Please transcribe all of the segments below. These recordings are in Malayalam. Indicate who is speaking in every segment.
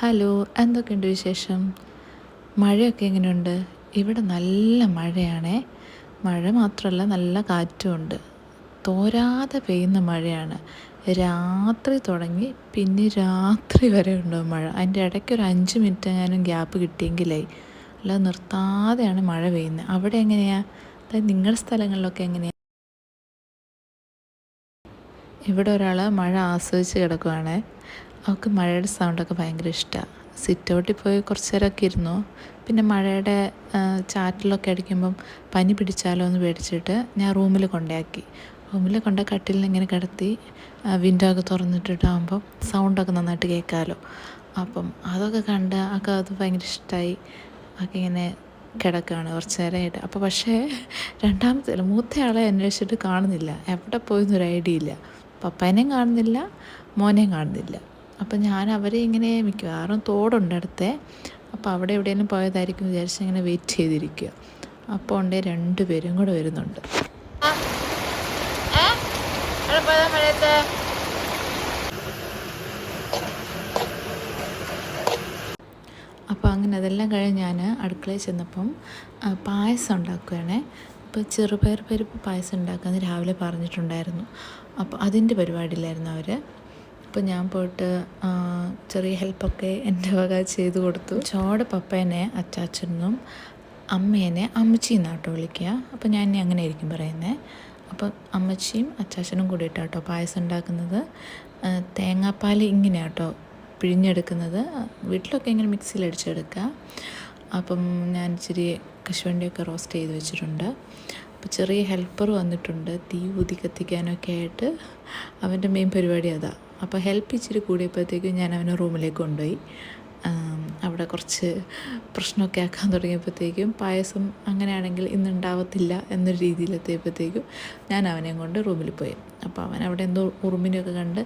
Speaker 1: ഹലോ, എന്തൊക്കെയുണ്ട് വിശേഷം? മഴയൊക്കെ എങ്ങനെയുണ്ട്? ഇവിടെ നല്ല മഴയാണേ. മഴ മാത്രമല്ല, നല്ല കാറ്റുമുണ്ട്. തോരാതെ പെയ്യുന്ന മഴയാണ്. രാത്രി തുടങ്ങി പിന്നെ രാത്രി വരെ ഉണ്ടാവും മഴ. അതിൻ്റെ ഇടയ്ക്ക് ഒരു 5 മിനിറ്റ് എങ്ങാനും ഗ്യാപ്പ് കിട്ടിയെങ്കിലായി. അല്ലാതെ നിർത്താതെയാണ് മഴ പെയ്യുന്നത്. അവിടെ എങ്ങനെയാണ്? അതായത് നിങ്ങളുടെ സ്ഥലങ്ങളിലൊക്കെ എങ്ങനെയാണ്? ഇവിടെ ഒരാൾ മഴ ആസ്വദിച്ച് കിടക്കുവാണ്. അവൾക്ക് മഴയുടെ സൗണ്ടൊക്കെ ഭയങ്കര ഇഷ്ടമാണ്. സിറ്റ് ഔട്ടിൽ പോയി കുറച്ച് നേരമൊക്കെ ഇരുന്നു. പിന്നെ മഴയുടെ ചാറ്റലൊക്കെ അടിക്കുമ്പം പനി പിടിച്ചാലോ എന്ന് പേടിച്ചിട്ട് ഞാൻ റൂമിൽ കൊണ്ടാക്കി. റൂമിൽ കൊണ്ട് കട്ടിലിൽ ഇങ്ങനെ കിടത്തി വിൻഡോ ഒക്കെ തുറന്നിട്ടിട്ടാകുമ്പം സൗണ്ടൊക്കെ നന്നായിട്ട് കേൾക്കാമല്ലോ. അപ്പം അതൊക്കെ കണ്ട് ഒക്കെ അത് ഭയങ്കര ഇഷ്ടമായി. ഒക്കെ ഇങ്ങനെ കിടക്കുകയാണ് കുറച്ച് നേരമായിട്ട്. അപ്പോൾ പക്ഷേ മൂത്തയാളെ അന്വേഷിച്ചിട്ട് കാണുന്നില്ല. എവിടെ പോയെന്നൊരു ഐഡിയ ഇല്ല. പപ്പേനെയും കാണുന്നില്ല, മോനെയും കാണുന്നില്ല. അപ്പം ഞാൻ അവരെ ഇങ്ങനെ മിക്കവാറും തോടുണ്ട് അടുത്തെ, അപ്പോൾ അവിടെ എവിടെയെങ്കിലും പോയതായിരിക്കും വിചാരിച്ച് ഇങ്ങനെ വെയിറ്റ് ചെയ്തിരിക്കുക. അപ്പോൾ ഉണ്ടേ 2 പേരും കൂടെ വരുന്നുണ്ട്. അപ്പോൾ അങ്ങനെ അതെല്ലാം കഴിഞ്ഞ് ഞാൻ അടുക്കളയിൽ ചെന്നപ്പം പായസം ഉണ്ടാക്കുകയാണേ. അപ്പോൾ ചെറുപയർ പരിപ്പ് പായസം ഉണ്ടാക്കാമെന്ന് രാവിലെ പറഞ്ഞിട്ടുണ്ടായിരുന്നു. അപ്പോൾ അതിൻ്റെ പരിപാടിയിലായിരുന്നു അവർ. അപ്പോൾ ഞാൻ പോയിട്ട് ചെറിയ ഹെൽപ്പൊക്കെ എൻ്റെ വക ചെയ്ത് കൊടുത്തു. ചോട് പപ്പേനെ അച്ചാച്ചനും അമ്മേനെ അമ്മച്ചി എന്നാട്ടോ വിളിക്കുക. അപ്പോൾ ഞാൻ ഇനി അങ്ങനെ ആയിരിക്കും പറയുന്നത്. അപ്പം അമ്മച്ചിയും അച്ചാച്ചനും കൂടിയിട്ടാട്ടോ പായസം ഉണ്ടാക്കുന്നത്. തേങ്ങാപ്പാൽ ഇങ്ങനെയാട്ടോ പിഴിഞ്ഞെടുക്കുന്നത്. വീട്ടിലൊക്കെ ഇങ്ങനെ മിക്സിയിൽ അടിച്ചെടുക്കുക. അപ്പം ഞാൻ ഇച്ചിരി കശുവണ്ടിയൊക്കെ റോസ്റ്റ് ചെയ്ത് വെച്ചിട്ടുണ്ട്. അപ്പോൾ ചെറിയ ഹെൽപ്പർ വന്നിട്ടുണ്ട് തീ ഊതി കത്തിക്കാനൊക്കെ ആയിട്ട്. അവൻ്റെ മെയിൻ പരിപാടി അതാണ്. അപ്പോൾ ഹെൽപ്പ് ഇച്ചിരി കൂടിയപ്പോഴത്തേക്കും ഞാൻ അവനെ റൂമിലേക്ക് കൊണ്ടുപോയി. അവിടെ കുറച്ച് പ്രശ്നമൊക്കെ ആക്കാൻ തുടങ്ങിയപ്പോഴത്തേക്കും പായസം അങ്ങനെയാണെങ്കിൽ ഇന്നുണ്ടാവത്തില്ല എന്നൊരു രീതിയിലെത്തിയപ്പോഴത്തേക്കും ഞാൻ അവനെയും കൊണ്ട് റൂമിൽ പോയി. അപ്പോൾ അവൻ അവിടെ എന്തോ ഉറുമ്പിനെയൊക്കെ കണ്ട്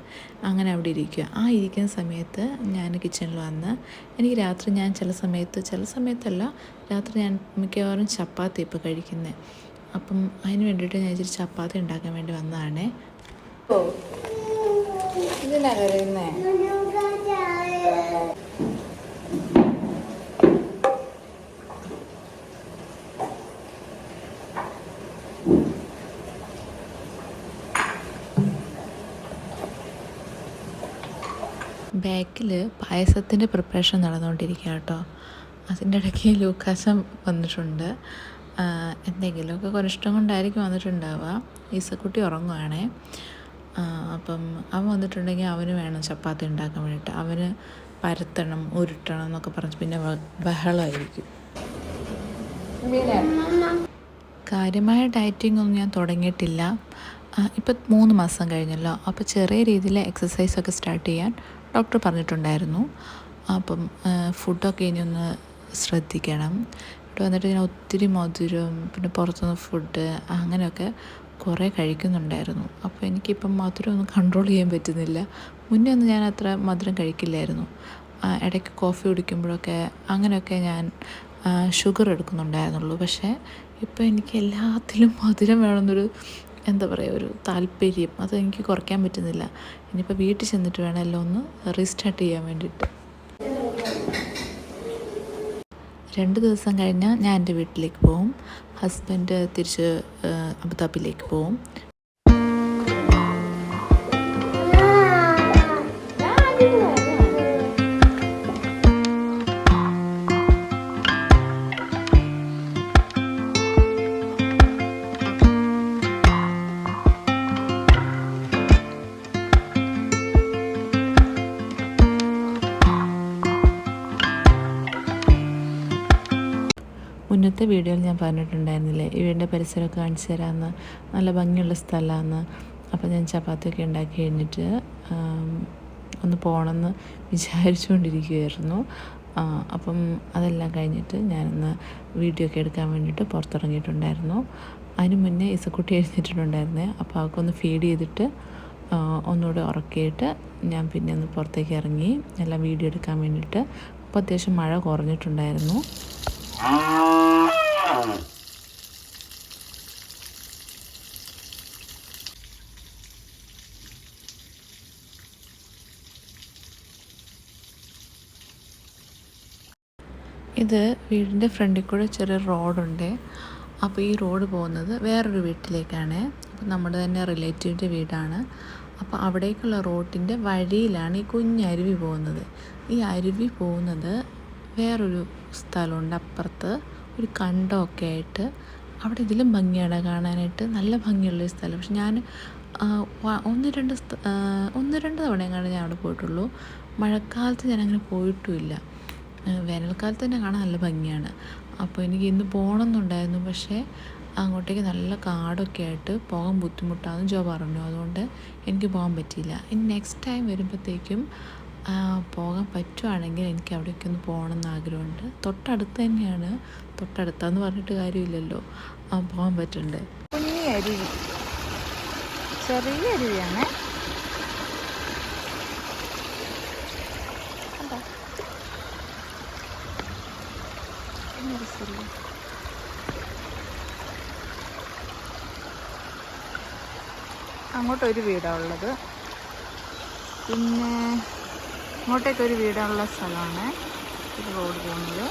Speaker 1: അങ്ങനെ അവിടെ ഇരിക്കുക. ആ ഇരിക്കുന്ന സമയത്ത് ഞാൻ കിച്ചണിൽ വന്ന് എനിക്ക് രാത്രി ഞാൻ ചില സമയത്തല്ല രാത്രി ഞാൻ മിക്കവാറും ചപ്പാത്തി ഇപ്പോൾ കഴിക്കുന്നത്. അപ്പം അതിന് വേണ്ടിയിട്ട് ഞാൻ ഇച്ചിരി ചപ്പാത്തി ഉണ്ടാക്കാൻ വേണ്ടി വന്നതാണേ. ഓ, ഇതിനാ കരയുന്നേ? ബാക്കിൽ പായസത്തിൻ്റെ പ്രിപ്പറേഷൻ നടന്നുകൊണ്ടിരിക്കുക കേട്ടോ. അതിൻ്റെ ഇടയ്ക്ക് ലൂക്കാസം വന്നിട്ടുണ്ട്. എന്തെങ്കിലുമൊക്കെ കൊരിഷ്ടം കൊണ്ടായിരിക്കും വന്നിട്ടുണ്ടാവുക. ഈസക്കുട്ടി ഉറങ്ങുവാണേ. അപ്പം അവൻ വന്നിട്ടുണ്ടെങ്കിൽ അവന് വേണം ചപ്പാത്തി ഉണ്ടാക്കാൻ വേണ്ടിയിട്ട്. അവന് പരത്തണം, ഉരുട്ടണം എന്നൊക്കെ പറഞ്ഞ് പിന്നെ ബഹളമായിരിക്കും. കാര്യമായ ഡയറ്റിംഗ് ഒന്നും ഞാൻ തുടങ്ങിയിട്ടില്ല. ഇപ്പം 3 മാസം കഴിഞ്ഞല്ലോ. അപ്പോൾ ചെറിയ രീതിയിൽ എക്സസൈസൊക്കെ സ്റ്റാർട്ട് ചെയ്യാൻ ഡോക്ടർ പറഞ്ഞിട്ടുണ്ടായിരുന്നു. അപ്പം ഫുഡൊക്കെ ഇനി ഒന്ന് ശ്രദ്ധിക്കണം. ഇവിടെ വന്നിട്ട് ഞാൻ ഒത്തിരി മധുരം പിന്നെ പുറത്തുനിന്ന് ഫുഡ് അങ്ങനെയൊക്കെ കുറേ കഴിക്കുന്നുണ്ടായിരുന്നു. അപ്പോൾ എനിക്കിപ്പം മധുരം ഒന്നും കൺട്രോൾ ചെയ്യാൻ പറ്റുന്നില്ല. മുന്നേ ഒന്നും ഞാൻ അത്ര മധുരം കഴിക്കില്ലായിരുന്നു. ഇടയ്ക്ക് കോഫി കുടിക്കുമ്പോഴൊക്കെ അങ്ങനെയൊക്കെ ഞാൻ ഷുഗർ എടുക്കുന്നുണ്ടായിരുന്നുള്ളൂ. പക്ഷേ ഇപ്പോൾ എനിക്ക് എല്ലാത്തിലും മധുരം വേണമെന്നൊരു എന്താ പറയുക, ഒരു താല്പര്യം അതെനിക്ക് കുറയ്ക്കാൻ പറ്റുന്നില്ല. ഇനിയിപ്പോൾ വീട്ടിൽ ചെന്നിട്ട് വേണം എല്ലാം ഒന്ന് റീസ്റ്റാർട്ട് ചെയ്യാൻ വേണ്ടിയിട്ട്. 2 ദിവസം കഴിഞ്ഞാൽ ഞാൻ എൻ്റെ വീട്ടിലേക്ക് പോവും. ഹസ്ബൻഡ് തിരിച്ച് അബുദാബിയിലേക്ക് പോവും. മുന്നത്തെ വീഡിയോയിൽ ഞാൻ പറഞ്ഞിട്ടുണ്ടായിരുന്നില്ലേ ഈ വീടിൻ്റെ പരിസരമൊക്കെ കാണിച്ചു തരാമെന്ന്, നല്ല ഭംഗിയുള്ള സ്ഥലമാണ്. അപ്പോൾ ഞാൻ ചപ്പാത്തിയൊക്കെ ഉണ്ടാക്കി കഴിഞ്ഞിട്ട് ഒന്ന് പോകണമെന്ന് വിചാരിച്ചുകൊണ്ടിരിക്കുകയായിരുന്നു. അപ്പം അതെല്ലാം കഴിഞ്ഞിട്ട് ഞാനൊന്ന് വീഡിയോ ഒക്കെ എടുക്കാൻ വേണ്ടിയിട്ട് പുറത്തിറങ്ങിയിട്ടുണ്ടായിരുന്നു. അതിന് മുന്നേ ഇസക്കുട്ടി എഴുന്നേറ്റിട്ടുണ്ടായിരുന്നേ. അപ്പോൾ അവൾക്കൊന്ന് ഫീഡ് ചെയ്തിട്ട് ഒന്നുകൂടെ ഉറക്കിയിട്ട് ഞാൻ പിന്നെ ഒന്ന് പുറത്തേക്ക് ഇറങ്ങി എല്ലാം വീഡിയോ എടുക്കാൻ വേണ്ടിയിട്ട്. അപ്പോൾ അത്യാവശ്യം മഴ കുറഞ്ഞിട്ടുണ്ടായിരുന്നു. ഇത് വീടിൻ്റെ ഫ്രണ്ടിൽ കൂടെ ചെറിയ റോഡുണ്ട്. അപ്പോൾ ഈ റോഡ് പോകുന്നത് വേറൊരു വീട്ടിലേക്കാണ്. അപ്പോൾ നമ്മുടെ തന്നെ റിലേറ്റീവിൻ്റെ വീടാണ്. അപ്പോൾ അവിടേക്കുള്ള റോഡിൻ്റെ വഴിയിലാണ് ഈ കുഞ്ഞരുവി പോകുന്നത്. ഈ അരുവി പോകുന്നത് വേറൊരു സ്ഥലമുണ്ട് അപ്പുറത്ത്, ഒരു കണ്ടമൊക്കെ ആയിട്ട്. അവിടെ ഇതിലും ഭംഗിയാണ് കാണാനായിട്ട്, നല്ല ഭംഗിയുള്ളൊരു സ്ഥലം. പക്ഷെ ഞാൻ ഒന്ന് രണ്ട് തവണയെങ്ങാണ്ട് ഞാൻ അവിടെ പോയിട്ടുള്ളൂ. മഴക്കാലത്ത് ഞാനങ്ങനെ പോയിട്ടുമില്ല. വേനൽക്കാലത്ത് തന്നെ കാണാൻ നല്ല ഭംഗിയാണ്. അപ്പോൾ എനിക്ക് ഇന്ന് പോകണമെന്നുണ്ടായിരുന്നു, പക്ഷേ അങ്ങോട്ടേക്ക് നല്ല കാടൊക്കെ ആയിട്ട് പോകാൻ ബുദ്ധിമുട്ടാണെന്ന് ജോ പറഞ്ഞു. അതുകൊണ്ട് എനിക്ക് പോകാൻ പറ്റിയില്ല. ഇനി നെക്സ്റ്റ് ടൈം വരുമ്പോഴത്തേക്കും പോകാൻ പറ്റുവാണെങ്കിൽ എനിക്ക് അവിടേക്ക് ഒന്ന് പോകണമെന്ന് ആഗ്രഹമുണ്ട്. തൊട്ടടുത്ത് തന്നെയാണ്, തൊട്ടടുത്താന്ന് പറഞ്ഞിട്ട് കാര്യമില്ലല്ലോ, പോകാൻ പറ്റുന്നുണ്ട്. കുഞ്ഞി അരുവി, ചെറിയ അരുവിയാണ്. അങ്ങോട്ടൊരു വീടാണ് ഉള്ളത്, പിന്നെ ഇങ്ങോട്ടേക്കൊരു വീടുള്ള സ്ഥലമാണ് ഇത് റോഡ് പോകുന്നത്.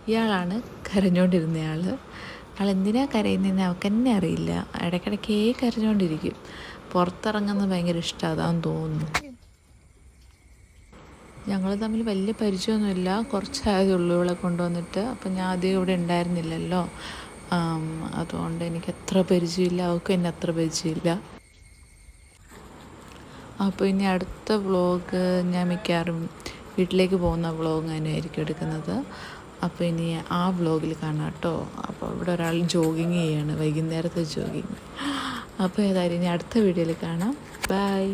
Speaker 1: ഇയാളാണ് കരഞ്ഞുകൊണ്ടിരുന്നയാൾ. എന്തിനാ കരയുന്നതെന്ന് അവൾക്ക് തന്നെ അറിയില്ല. ഇടയ്ക്കിടയ്ക്കേ കരഞ്ഞുകൊണ്ടിരിക്കും. പുറത്തിറങ്ങുന്നത് ഭയങ്കര ഇഷ്ടമാണ്, അതാണെന്ന് തോന്നുന്നു. ഞങ്ങൾ തമ്മിൽ വലിയ പരിചയമൊന്നുമില്ല, കുറച്ചായതേ ഉള്ളൂ ഇവളെ കൊണ്ടുവന്നിട്ട്. അപ്പം ഞാൻ അധികം ഇവിടെ ഉണ്ടായിരുന്നില്ലല്ലോ, അതുകൊണ്ട് എനിക്ക് അത്ര പരിചയമില്ല, അവൾക്കും എന്നെ അത്ര പരിചയമില്ല. അപ്പോൾ ഇനി അടുത്ത വ്ളോഗ് ഞാൻ മിക്കവാറും വീട്ടിലേക്ക് പോകുന്ന വ്ളോഗ് തന്നെയായിരിക്കും എടുക്കുന്നത്. അപ്പോൾ ഇനി ആ വ്ളോഗിൽ കാണാം കേട്ടോ. അപ്പോൾ ഇവിടെ ഒരാൾ ജോഗിങ് ചെയ്യാണ്, വൈകുന്നേരത്തെ ജോഗിങ്. അപ്പോൾ ഏതായാലും ഇനി അടുത്ത വീഡിയോയിൽ കാണാം. ബൈ.